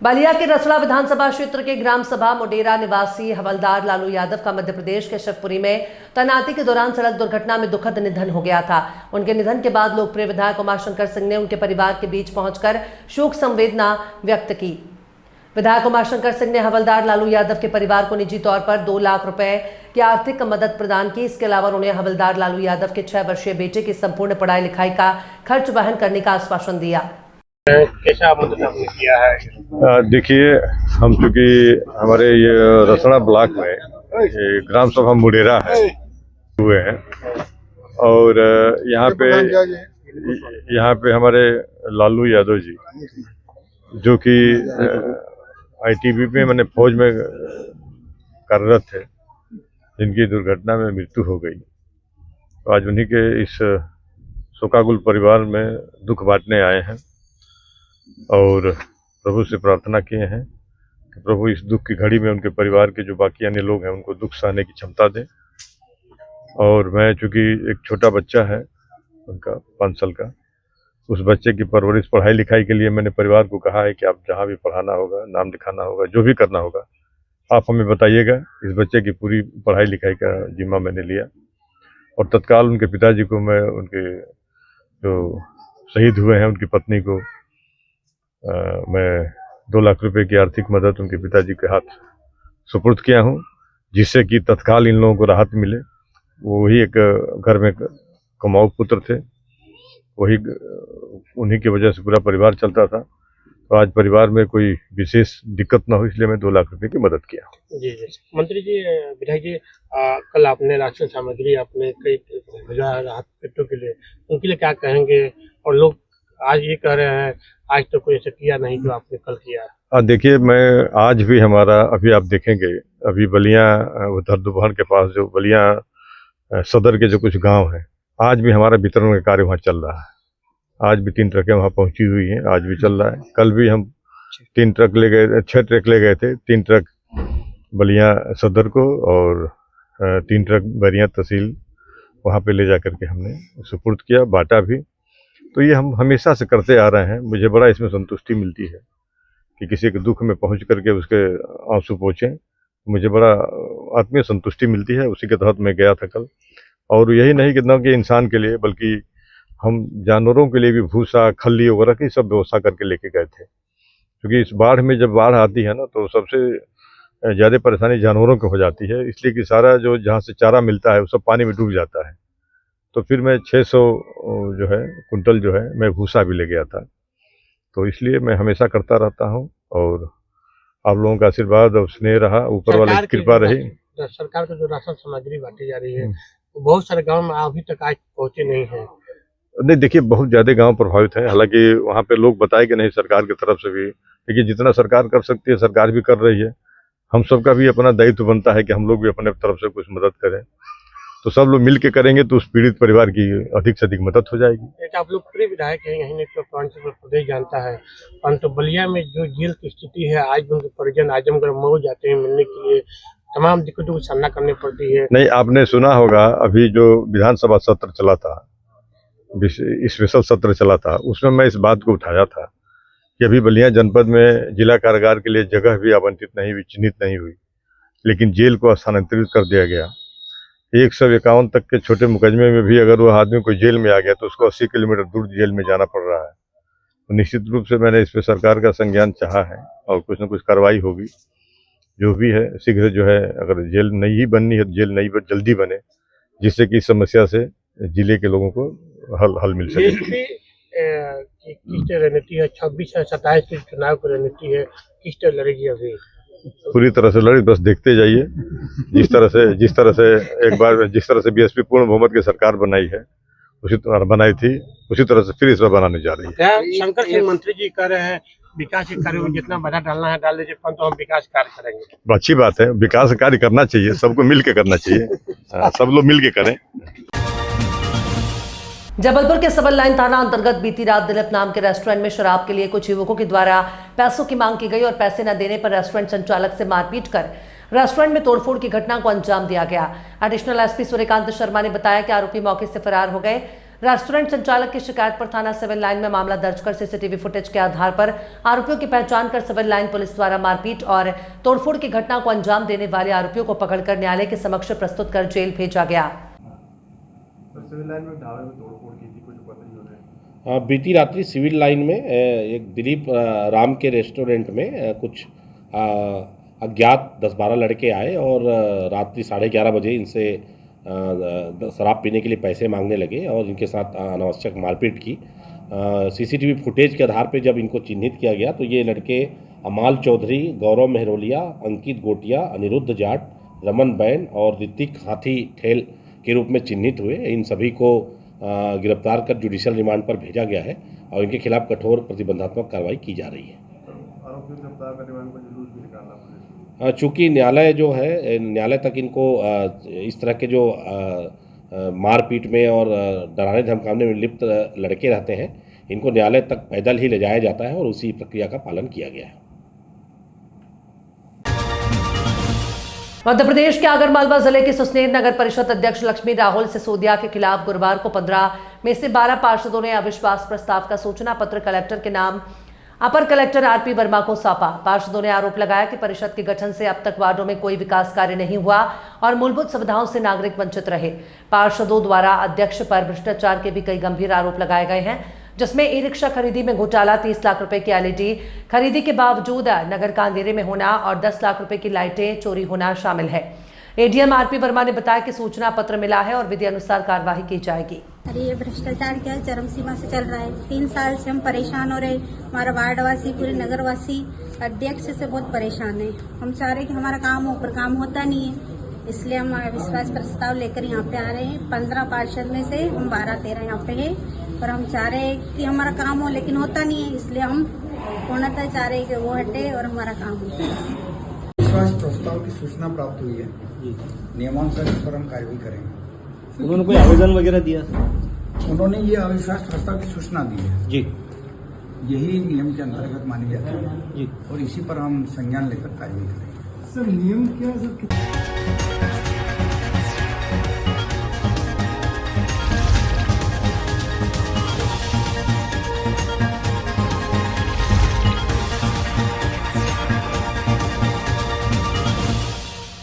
बलिया के रसड़ा विधानसभा क्षेत्र के ग्राम सभा मुडेरा निवासी हवलदार लालू यादव का मध्य प्रदेश के शिवपुरी में तैनाती के दौरान सड़क दुर्घटना में दुखद निधन हो गया था। उनके निधन के बाद लोकप्रिय विधायक उमाशंकर सिंह ने उनके परिवार के बीच पहुंचकर शोक संवेदना व्यक्त की। विधायक उमाशंकर सिंह ने हवलदार लालू यादव के परिवार को निजी तौर पर 2 लाख रुपए की आर्थिक मदद प्रदान की। इसके अलावा उन्होंने हवलदार लालू यादव के 6 वर्षीय बेटे की संपूर्ण पढ़ाई लिखाई का खर्च वहन करने का आश्वासन दिया। कैसा मदद आपने किया है? देखिए, हम चूँकि हमारे ये रसड़ा ब्लॉक में ये ग्राम सभा मुडेरा है हुए हैं और यहाँ पे हमारे लालू यादव जी जो कि ITBP में फौज में कार्यरत थे, जिनकी दुर्घटना में मृत्यु हो गई, तो आज उन्हीं के इस शोकाकुल परिवार में दुख बांटने आए हैं और प्रभु से प्रार्थना किए हैं कि प्रभु इस दुख की घड़ी में उनके परिवार के जो बाकी अन्य लोग हैं उनको दुख सहने की क्षमता दें। और मैं चूँकि एक छोटा बच्चा है उनका 5 साल का, उस बच्चे की परवरिश पढ़ाई लिखाई के लिए मैंने परिवार को कहा है कि आप जहाँ भी पढ़ाना होगा, नाम लिखाना होगा, जो भी करना होगा आप हमें बताइएगा। इस बच्चे की पूरी पढ़ाई लिखाई का जिम्मा मैंने लिया और तत्काल उनके पिताजी को मैं उनके जो शहीद हुए हैं उनकी पत्नी को मैं 2 लाख रुपए की आर्थिक मदद उनके पिताजी के हाथ सुपुर्द किया हूं, जिससे कि तत्काल इन लोगों को राहत मिले। वही एक घर में कमाऊ पुत्र थे, वही उन्हीं की वजह से पूरा परिवार चलता था। तो आज परिवार में कोई विशेष दिक्कत ना हो, इसलिए मैं 2 लाख रुपए की मदद किया। जी जी मंत्री जी, विधायक जी, कल आपने राशन सामग्री आपने कई भेजा राहत पेटों के लिए, उनके लिए क्या कहेंगे? और लोग आज ये कह रहे हैं आज तो कोई ऐसा किया नहीं जो आपने कल किया। देखिए, मैं आज भी हमारा अभी आप देखेंगे, अभी बलिया उधर दोपहर के पास जो बलिया सदर के जो कुछ गांव हैं, आज भी हमारा वितरण का कार्य वहाँ चल रहा है। आज भी 3 ट्रकें वहाँ पहुँची हुई हैं, आज भी चल रहा है। कल भी हम 3 ट्रक ले गए, 6 ट्रक ले गए थे, 3 ट्रक बलिया सदर को और 3 ट्रक बरिया तहसील वहाँ पे ले जा करके हमने सुपुर्द किया, बांटा भी। तो ये हम हमेशा से करते आ रहे हैं। मुझे बड़ा इसमें संतुष्टि मिलती है कि किसी के दुख में पहुंच करके उसके आंसू पोंछें, मुझे बड़ा आत्मीय संतुष्टि मिलती है। उसी के तहत मैं गया था कल। और यही नहीं कि न कि इंसान के लिए बल्कि हम जानवरों के लिए भी भूसा, खल्ली वगैरह की सब व्यवस्था करके लेके गए थे, क्योंकि इस बाढ़ में जब बाढ़ आती है ना तो सबसे ज़्यादा परेशानी जानवरों को हो जाती है, इसलिए कि सारा जो जहाँ से चारा मिलता है वो सब पानी में डूब जाता है। तो फिर मैं 600 जो है कुंटल जो है मैं भूसा भी ले गया था। तो इसलिए मैं हमेशा करता रहता हूं और आप लोगों का आशीर्वाद और स्नेह रहा, ऊपर वाले की कृपा रही। सरकार को जो राशन सामग्री बांटी जा रही है तो बहुत सारे गांव में अभी तक आज पहुंचे नहीं है। नहीं, देखिए, बहुत ज़्यादा गांव प्रभावित हैं। हालांकि वहाँ पे लोग बताए कि नहीं सरकार की तरफ से भी, देखिए जितना सरकार कर सकती है सरकार भी कर रही है। हम सबका भी अपना दायित्व बनता है कि हम लोग भी अपने तरफ से कुछ मदद करें। तो सब लोग मिल के करेंगे तो उस पीड़ित परिवार की अधिक से अधिक मदद हो जाएगी। एक आप लोग प्रिय विधायक हैं, यहीं तो प्रदेश जानता है, परंतु बलिया में जो जेल की स्थिति है, आज उनके परिजन आजमगढ़ मऊ जाते हैं मिलने के लिए, तमाम दिक्कतों का सामना करनी पड़ती है। नहीं, आपने सुना होगा अभी जो विधानसभा सत्र चला था, स्पेशल सत्र चला था, उसमें मैं इस बात को उठाया था कि अभी बलिया जनपद में जिला कारागार के लिए जगह भी आवंटित नहीं हुई, चिन्हित नहीं हुई, लेकिन जेल को स्थानांतरित कर दिया गया। 151 तक के छोटे मुकदमे में भी अगर वह आदमी कोई जेल में आ गया तो उसको 80 किलोमीटर दूर जेल में जाना पड़ रहा है। तो निश्चित रूप से मैंने इस पर सरकार का संज्ञान चाहा है और कुछ न कुछ कार्रवाई होगी। जो भी है शीघ्र जो है, अगर जेल नहीं बननी है तो जेल नहीं जल्दी बने, जिससे कि इस समस्या से जिले के लोगों को हल मिल सके। किस तरह रणनीति है? 26 से 27 के चुनाव की रणनीति है, किस तरह लड़ेगी? अभी पूरी तरह से लड़ी, बस देखते जाइए। जिस तरह से एक बार जिस तरह से BSP पूर्ण बहुमत की सरकार बनाई है, उसी तरह बनाई थी, उसी तरह से फिर इस बार बनाने जा रही है। शंकर सिंह मंत्री जी कह रहे हैं विकास के कार्यों में जितना बाधा डालना है डाल दीजिए, परंतु हम विकास कार्य करेंगे। अच्छी बात है, विकास कार्य करना चाहिए, सबको मिल के करना चाहिए। सब लोग मिल के करें। जबलपुर के सिविल लाइन थाना अंतर्गत बीती रात दिलीप नाम के रेस्टोरेंट में शराब के लिए कुछ युवकों के द्वारा पैसों की मांग की गई और पैसे न देने पर रेस्टोरेंट संचालक से मारपीट कर रेस्टोरेंट में तोड़फोड़ की घटना को अंजाम दिया गया। एडिशनल SP सूर्यकांत शर्मा ने बताया कि आरोपी मौके से फरार हो गए। रेस्टोरेंट संचालक की शिकायत पर थाना सिविल लाइन में मामला दर्ज कर सीसीटीवी फुटेज के आधार पर आरोपियों की पहचान कर सिविल लाइन पुलिस द्वारा मारपीट और तोड़फोड़ की घटना को अंजाम देने वाले आरोपियों को पकड़कर न्यायालय के समक्ष प्रस्तुत कर जेल भेजा गया। सिविल लाइन में ढाबे में तोड़फोड़ की थी, कुछ पता नहीं हो रहा है। बीती रात्रि सिविल लाइन में एक दिलीप राम के रेस्टोरेंट में कुछ अज्ञात 10-12 लड़के आए और रात्रि 11:30 बजे इनसे शराब पीने के लिए पैसे मांगने लगे और इनके साथ अनावश्यक मारपीट की। सीसीटीवी फुटेज के आधार पर जब इनको चिन्हित किया गया तो ये लड़के अमाल चौधरी, गौरव मेहरोलिया, अंकित गोटिया, अनिरुद्ध जाट, रमन बैन और ऋतिक हाथी ठेल के रूप में चिन्हित हुए। इन सभी को गिरफ्तार कर जुडिशियल रिमांड पर भेजा गया है और इनके खिलाफ कठोर प्रतिबंधात्मक कार्रवाई की जा रही है। आरोपियों को गिरफ्तार करने वालों को जुलूस भी निकालना पुलिस। चूँकि न्यायालय जो है, न्यायालय तक इनको इस तरह के जो मारपीट में और डराने धमकाने में लिप्त लड़के रहते हैं, इनको न्यायालय तक पैदल ही ले जाया जाता है और उसी प्रक्रिया का पालन किया गया है। मध्य प्रदेश के आगरमालवा जिले के सुसनेर नगर परिषद अध्यक्ष लक्ष्मी राहुल सिसोदिया के खिलाफ गुरुवार को 15 में से 12 पार्षदों ने अविश्वास प्रस्ताव का सूचना पत्र कलेक्टर के नाम अपर कलेक्टर आरपी वर्मा को सौंपा। पार्षदों ने आरोप लगाया कि परिषद के गठन से अब तक वार्डों में कोई विकास कार्य नहीं हुआ और मूलभूत सुविधाओं से नागरिक वंचित रहे। पार्षदों द्वारा अध्यक्ष पर भ्रष्टाचार के भी कई गंभीर आरोप लगाए गए हैं, जिसमें ई रिक्शा खरीदी में घोटाला, 30 लाख रुपए की एलईडी खरीदी के बावजूद नगर का अंधेरे में होना और 10 लाख रुपए की लाइटें चोरी होना शामिल है। एडीएम आरपी वर्मा ने बताया कि सूचना पत्र मिला है और विधि अनुसार कार्यवाही की जाएगी। अरे ये भ्रष्टाचार क्या है, चरम सीमा से चल रहा है। 3 साल से हम परेशान हो रहे, हमारा वार्डवासी, पूरे नगरवासी अध्यक्ष से बहुत परेशान है। हम चाह रहे कि हमारा काम हो, पर काम होता नहीं है, इसलिए हम अविश्वास प्रस्ताव लेकर यहाँ पे आ रहे हैं। 15 पार्षद में से हम 12-13 यहाँ पे है और हम चाह रहे हैं कि हमारा काम हो, लेकिन होता नहीं है, इसलिए हम पूर्णतः चाह रहे हैं कि वो हटे और हमारा काम हो। विश्वास प्रस्ताव की सूचना प्राप्त हुई है, नियमानुसार इस पर हम कार्रवाई करेंगे। उन्होंने कोई आवेदन वगैरह दिया? उन्होंने ये अविश्वास प्रस्ताव की सूचना दी है जी, यही नियम के अंतर्गत मानी जाती है जी, और इसी पर हम संज्ञान लेकर कार्रवाई करेंगे। सर नियम क्या है सर?